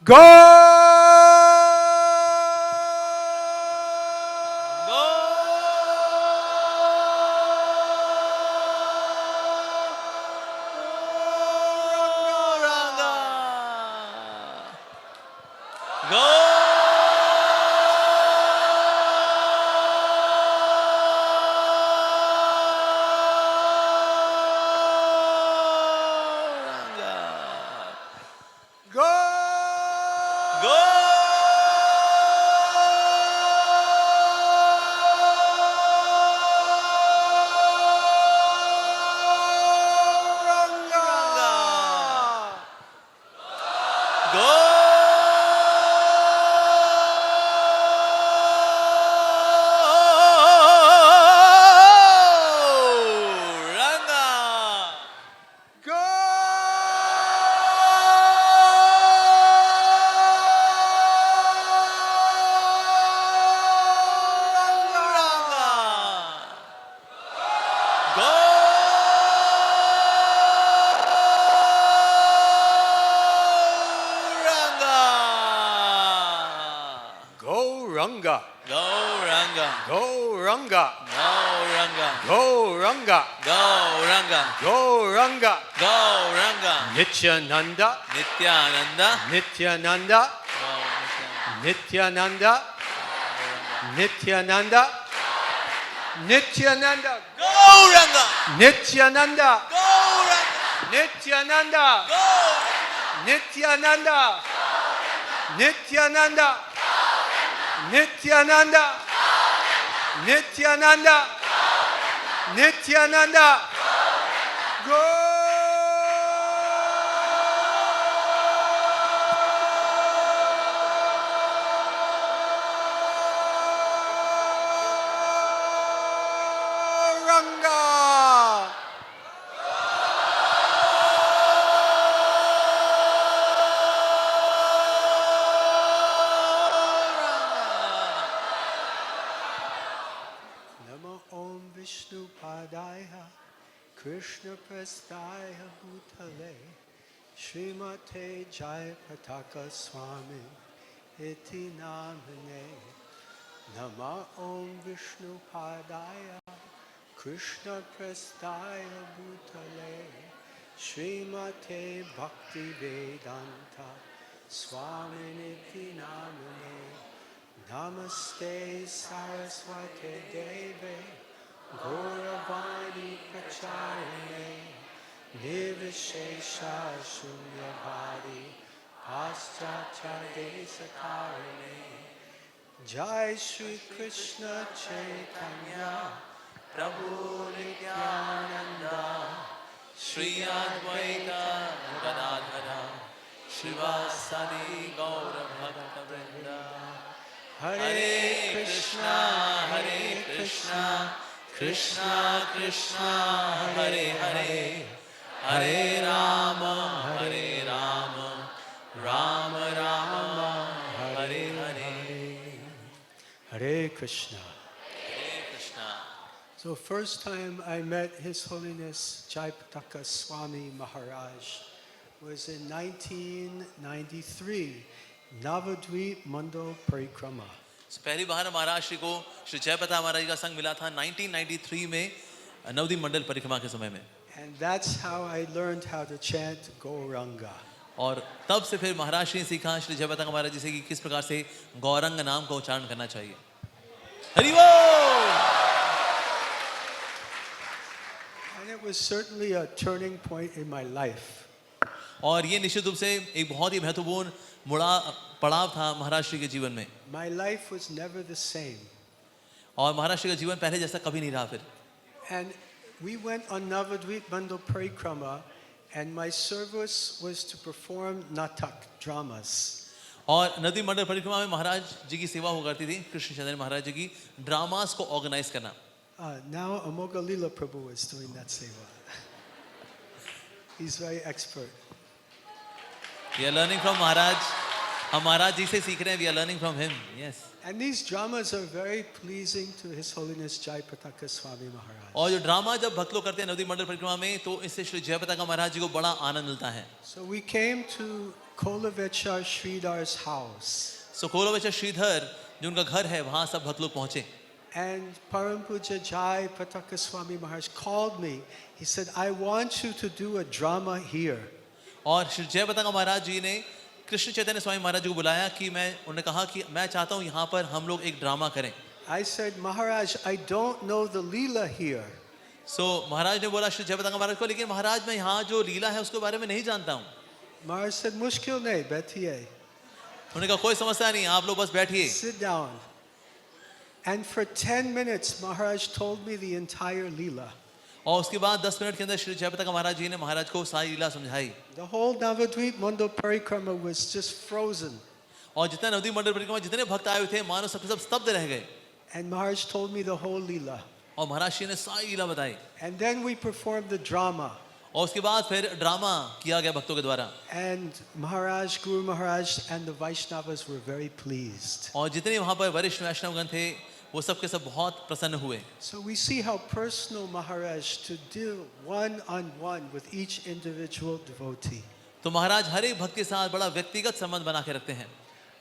Gauranga. Gauranga. Gauranga. Gauranga. Gauranga. Gauranga. Gauranga. Gauranga. Nityananda. Nityananda. Nityananda. Nityananda. Nityananda. Nityananda. Gauranga. Nityananda. Gauranga. Nityananda. Nityananda. Nityananda. Nityananda. Nityananda. Nityananda. Gauranga. Vishnu Padaya Krishna Prastaya Bhutale Srimate Jayapataka Swami Iti Namane Nama Om Vishnu Padaya Krishna Prastaya Bhutale Srimate Bhakti Vedanta Swami Iti Namane Namaste Saraswati Deve Gauravani Pracharine Nirvishesha Shunyavadi Paschatya Desakarine Jai Shri Krishna Chaitanya Prabhu Nityananda Shri Advaita Gadadhara Shivasadi Gaura Bhakta Vrinda Hare Krishna Hare Krishna Krishna Krishna Hare Hare Hare Rama Hare Rama Rama Rama Hare Hare Hare Krishna. Hare Krishna. So first time I met His Holiness Jayapataka Swami Maharaj was in 1993, Navadvip Mandal Parikrama. पहली बार महाराज श्री को श्री जयप्रताप महाराज का संग मिला था 1993 में नवदीप मंडल परिक्रमा के समय में. And that's how I learned how to chant Gauranga. और तब से फिर महाराज श्री ने सीखा श्री जयप्रताप महाराज जी से कि किस प्रकार से गौरंग नाम का उच्चारण करना चाहिए. हरि बोल. And it was certainly a turning point in my life. और ये निश्चित रूप से एक बहुत ही महत्वपूर्ण पड़ाव था महाराज श्री के जीवन में. My life was never the same. और महाराज श्री का जीवन पहले जैसा कभी नहीं रहा फिर. And we went on Navadvip Mandal Parikrama, and my service was to perform natak dramas. और नवदीप मंडल परिक्रमा में महाराज जी की सेवा हुआ करती थी. कृष्ण चंद्र महाराज जी की ड्रामास को ऑर्गेनाइज करना. Now Amogalila Prabhu is doing that seva. He's very expert. We are learning from Maharaj. हम महाराज जी से सीख रहे हैं. We are learning from him. Yes. And these dramas are very pleasing to His Holiness Jayapataka Swami Maharaj. और जो drama जब भक्त लोग करते हैं नवदीप मंडल परिक्रमा में तो इससे श्री जयप्रताप महाराज जी को बड़ा आनंद मिलता है. So we came to Kolovechar Sridhar's house. सो कोलोवेचर श्रीधर जो उनका घर है वहाँ सब भक्त लोग पहुँचे And Param Puja Jai Pataka Swami Maharaj called me. He said, I want you to do a drama here. और श्री जय पताका महाराज जी ने कृष्ण चैतन्य स्वामी महाराज जी को बुलाया कि उन्होंने कहा कि मैं चाहता हूँ यहाँ पर हम लोग एक ड्रामा करें I said, Maharaj, I don't know the Leela here. सो महाराज ने बोला श्री जय पताका महाराज को लेकिन महाराज मैं यहाँ जो लीला है उसके बारे में नहीं जानता हूँ Maharaj said, Mushkil nahi, betiye. उन्होंने कहा कोई समस्या नहीं आप लोग बस बैठिए Sit down. And for 10 minutes, Maharaj told me the entire Leela. और उसके बाद 10 मिनट के अंदर श्री जय पताका महाराज जी ने महाराज को सारी लीला समझाई The whole Navadvip Mando Parikrama was just frozen. और जितना नवदीप मंडल परिक्रमा जितने भक्त आए हुए थे मानो सब स्तब्ध रह गए And Maharaj told me the whole Leela. और महाराज जी ने सारी लीला बताई And then we performed the drama. और उसके बाद फिर ड्रामा किया गया भक्तों के द्वारा And Maharaj, Guru Maharaj and the Vaishnavas were very pleased. और जितने वहाँ पर वरिष्ठ वैष्णवगण थे वो सब के सब बहुत प्रसन्न हुए So we see how personal Maharaj to deal one-on-one with each individual devotee. तो महाराज हर एक भक्त के साथ बड़ा व्यक्तिगत संबंध बना के रखते हैं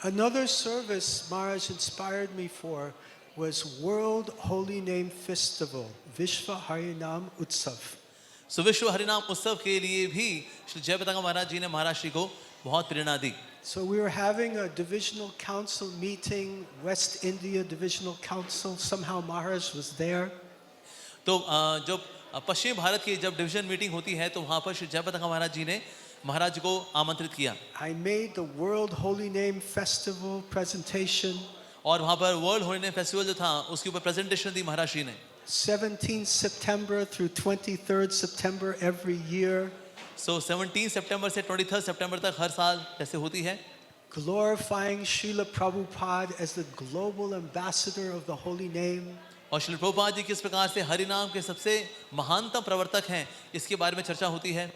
Another service Maharaj inspired me for was World Holy Name Festival, Vishva Harinam Utsav. सो विश्व हरिनाम उत्सव के लिए भी श्री जय पताका महाराज जी ने महाराज श्री को बहुत प्रेरणा दी So we were having a divisional council meeting, West India Divisional Council. Somehow Maharaj was there. तो जब पश्चिम भारत की जब डिवीजन मीटिंग होती है तो वहाँ पर श्री जय पताका महाराज जी ने महाराज को आमंत्रित किया I made the World Holy Name Festival presentation. और वहाँ पर वर्ल्ड होली नेम फेस्टिवल जो था उसके ऊपर प्रेजेंटेशन दी महाराज जी ने 17th September through 23rd September every year. सो 17 सितंबर से 23 सितंबर तक हर साल जैसे होती है Glorifying Srila Prabhupada as the global ambassador of the holy name. और श्री प्रभुपाद जी किस प्रकार से हरि नाम के सबसे महानतम प्रवर्तक हैं इसके बारे में चर्चा होती है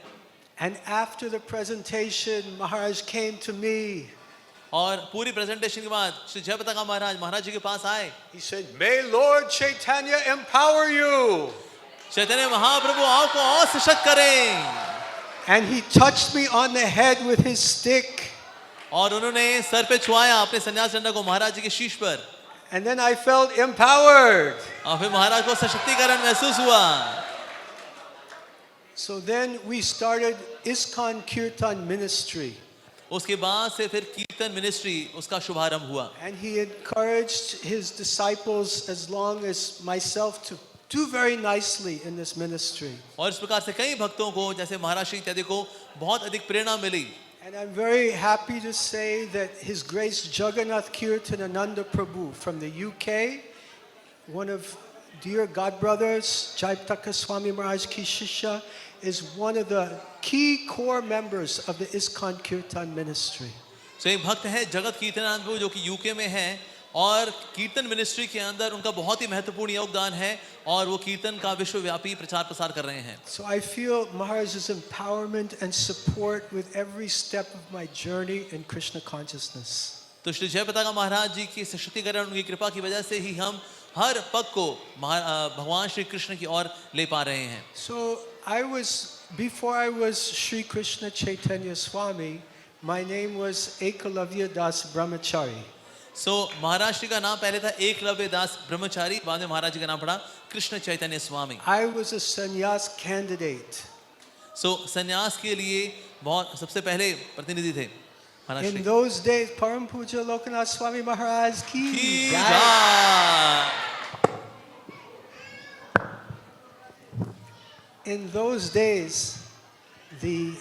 And after the presentation, Maharaj came to me. और पूरी प्रेजेंटेशन के बाद श्री जय पताका महाराज जी के पास आए He said, May Lord Chaitanya empower you. Chaitanya Mahaprabhu आपको और सशक्त करें And he touched me on the head with his stick. और उन्होंने सर पे छुआया अपने सन्यास डंडा को महाराज जी के शीश पर And then I felt empowered. और फिर महाराज को सशक्तिकरण महसूस हुआ So then we started ISKCON Kirtan ministry. उसके बाद से फिर कीर्तन मिनिस्ट्री उसका शुभारंभ हुआ And he encouraged his disciples as long as myself to do very nicely in this ministry. और इस प्रकार से कई भक्तों को जैसे महाराज श्री इत्यादि को बहुत अधिक प्रेरणा मिली And I'm very happy to say that His Grace Jagannath Kirtanananda Prabhu from the UK, one of dear godbrothers, Jaipataka Swami Maharaj Ki Shishya, is one of the key core members of the ISKCON Kirtan ministry. सो एक भक्त है जगत कीर्तनानंद प्रभु जो कि UK में है और कीर्तन मिनिस्ट्री के अंदर उनका बहुत ही महत्वपूर्ण योगदान है और वो कीर्तन का विश्वव्यापी प्रचार प्रसार कर रहे हैं So I feel Maharaj's empowerment and support with every step of my journey in Krishna consciousness. तो श्री जय पताका महाराज जी की सशक्तिकरण उनकी कृपा की वजह से ही हम हर पग को भगवान श्री कृष्ण की ओर ले पा रहे हैं So before I was Sri Krishna Chaitanya Swami, my name was Ekalavya Das Brahmachari. सो महाराज श्री का नाम पहले था एकलव्य दास ब्रह्मचारी बाद में महाराज जी का नाम पड़ा कृष्ण चैतन्य स्वामी I was a sannyas candidate. सो संन्यास के लिए बहुत सबसे पहले प्रतिनिधि थे महाराज In Shri those days, Param Puja Lokanath Swami Maharaj ki की jai. जय। In those days, the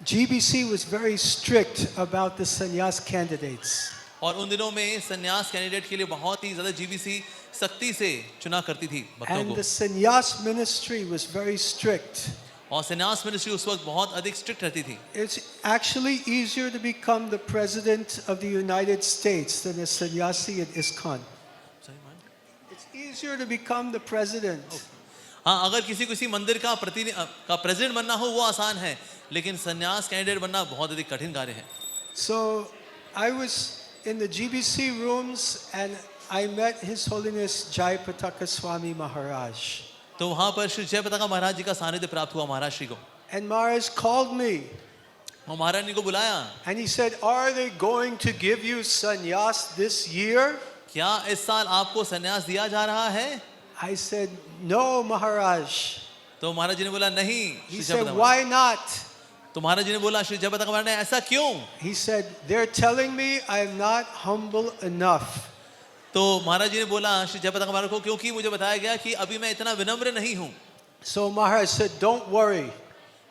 GBC was very strict about the sannyas candidates. और उन दिनों में संन्यास कैंडिडेट के लिए बहुत ही ज्यादा जीबीसी सख्ती से चुना करती थी भक्तों And को the sannyas ministry was very strict. और संन्यास मिनिस्ट्री उस वक्त बहुत अधिक स्ट्रिक्ट रहती थी It's actually easier to become the president of the United States than a sannyasi at ISKCON. It's easier to become the president. हाँ अगर किसी मंदिर का प्रेसिडेंट बनना हो वो आसान है लेकिन संन्यास कैंडिडेट बनना बहुत अधिक कठिन कार्य है So I was in the GBC rooms and I met His Holiness Jaipataka Swami Maharaj. तो वहाँ पर श्री जय पताका महाराज जी का सानिध्य प्राप्त हुआ महाराज श्री को And Maharaj called me. और महाराज ने को बुलाया, and he said, "Are they going to give you sannyas this year?" क्या इस साल आपको सन्यास दिया जा रहा है? I said, "No, Maharaj." तो महाराज जी ने बोला नहीं He Shri said, जयपताका। "Why not?" तो महाराज जी ने बोला श्री जयपताका महाराज ने ऐसा क्यों? He said, "They're telling me I'm not humble enough." तो महाराज जी ने बोला श्री जयपताका महाराज को, क्योंकि मुझे बताया गया कि अभी मैं इतना विनम्र नहीं हूँ। So Maharaj said, "Don't worry.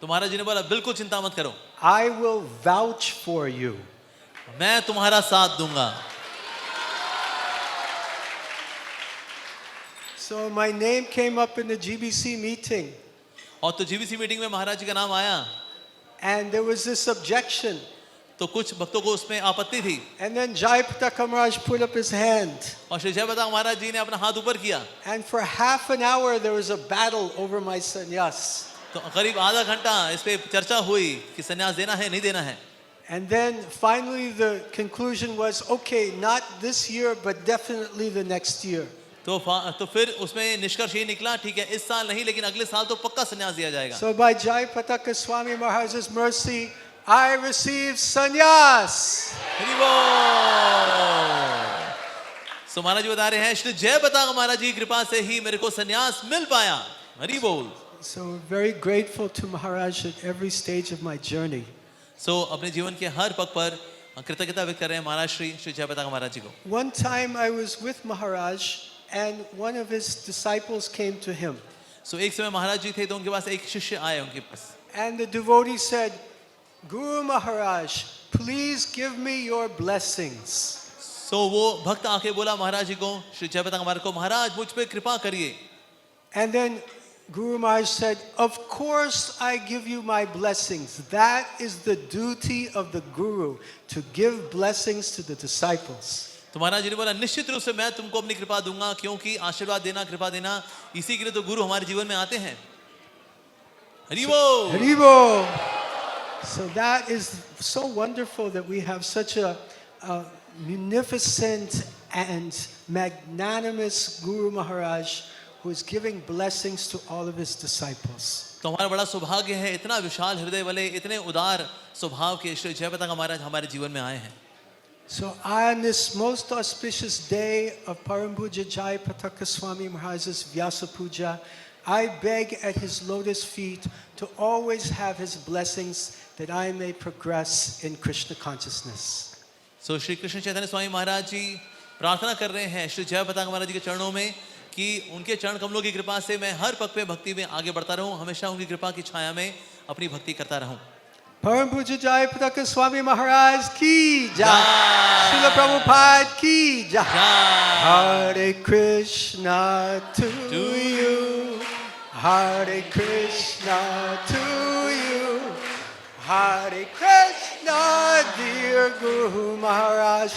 तो महाराज जी ने बोला बिल्कुल चिंता मत करो, I will vouch for you." मैं तुम्हारा साथ दूंगा। So my name came up in the GBC meeting, और तो जीबीसी मीटिंग में महाराज जी का नाम आया, and there was this objection. तो कुछ भक्तों को उसमें आपत्ति थी, And then Jayapataka Maharaj put up his hand, और श्री जयपताका महाराज जी ने अपना हाथ ऊपर किया। and for half an hour there was a battle over my sannyas. तो करीब आधा घंटा इस पे चर्चा हुई कि सन्यास देना है नहीं देना है। And then finally the conclusion was, okay, not this year, but definitely the next year. तो फिर उसमें निष्कर्ष ये निकला, ठीक है इस साल नहीं लेकिन अगले साल तो पक्का सन्यास दिया जाएगा। So by Jayapataka Swami Maharaj's mercy, I received sannyas. Hari बोल। सो महाराज जी बता रहे हैं श्री जयपताका महाराज जी की कृपा से ही मेरे को सन्यास मिल पाया। हरि बोल। So we're very grateful to Maharaj at every stage of my journey. सो अपने जीवन के हर पग पर कृतज्ञता व्यक्त कर रहे हैं महाराज श्री जयपताका महाराज जी को। One time I was with Maharaj and one of his disciples came to him. सो एक समय महाराज जी थे तो उनके पास एक शिष्य आए उनके पास। And the devotee said, "Guru Maharaj, please give me your blessings." सो वो भक्त आके बोला महाराज जी को, श्री जयपताका महाराज को, महाराज मुझ पे कृपा करिए। And then Guru Maharaj said, "Of course I give you my blessings. That is the duty of the Guru, to give blessings to the disciples." तो महाराज जी ने बोला निश्चित रूप से मैं तुमको अपनी कृपा दूंगा, क्योंकि आशीर्वाद देना कृपा देना इसी के लिए तो गुरु हमारे जीवन में आते हैं। हरि बोल। Haribo. So that is so wonderful that we have such a munificent and magnanimous Guru Maharaj who is giving blessings to all of his disciples. तो हमारा बड़ा सौभाग्य है, इतना विशाल हृदय वाले इतने उदार स्वभाव के श्री जयपताका महाराज हमारे जीवन में आए हैं। So on this most auspicious day of Param Puja Jayapataka Swami Maharaj's Vyasa Puja, I beg at his lotus feet to always have his blessings that I may progress in Krishna consciousness. सो श्री कृष्ण चैतन्य स्वामी महाराज जी प्रार्थना कर रहे हैं श्री जयपताका महाराज जी के चरणों में कि उनके चरण कमलों की कृपा से मैं हर पग पे भक्ति में आगे बढ़ता रहूं, हमेशा उनकी कृपा की छाया में अपनी भक्ति करता रहूं। Param Puja Jayapataka Swami Maharaj ki jai. Srila Prabhupada ki jai. Hare Krishna to you. Hare Krishna to you. Hare Krishna, dear Guru Maharaj.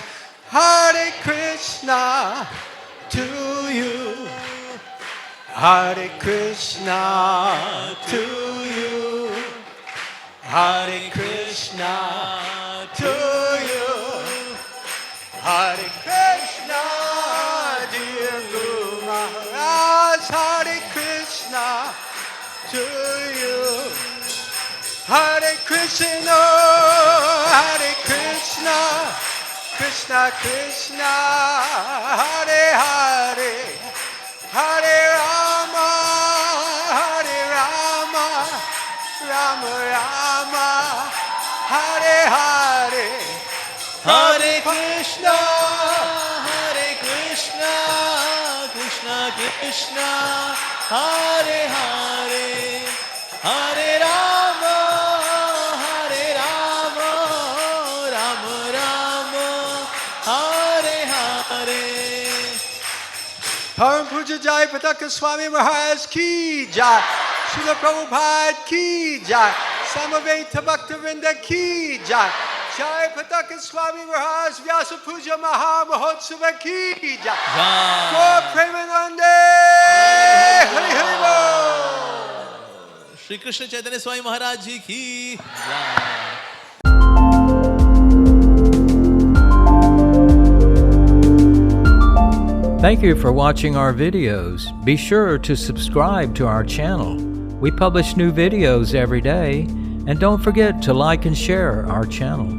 Hare Krishna to you. Hare Krishna to you. Hare Krishna to you. Hare Krishna, dear Guru Maharaj. Hare Krishna to you. Hare Krishna, Hare Krishna, Krishna Krishna, Hare Hare, Hare Rama, Hare Rama, Rama Rama, Hare Hare, Hare Krishna, Hare Krishna, Krishna Krishna, Hare Hare, Hare Rama, Hare Rama, Rama Rama, Hare Hare. Param Puja Jayapataka Swami Maharaj ki jai. Srila Prabhupada ki jai. Samaveta Bhaktivinoda ki jai. Jayapataka Swami Maharaj Vyasa Puja Maha Mahotsava ki jai. Gaur Premanande Hari Hari Bol. Shri Krishna Chaitanya Swami Maharaj जी की जय। Thank you for watching our videos. Be sure to subscribe to our channel. We publish new videos every day, And don't forget to like and share our channel.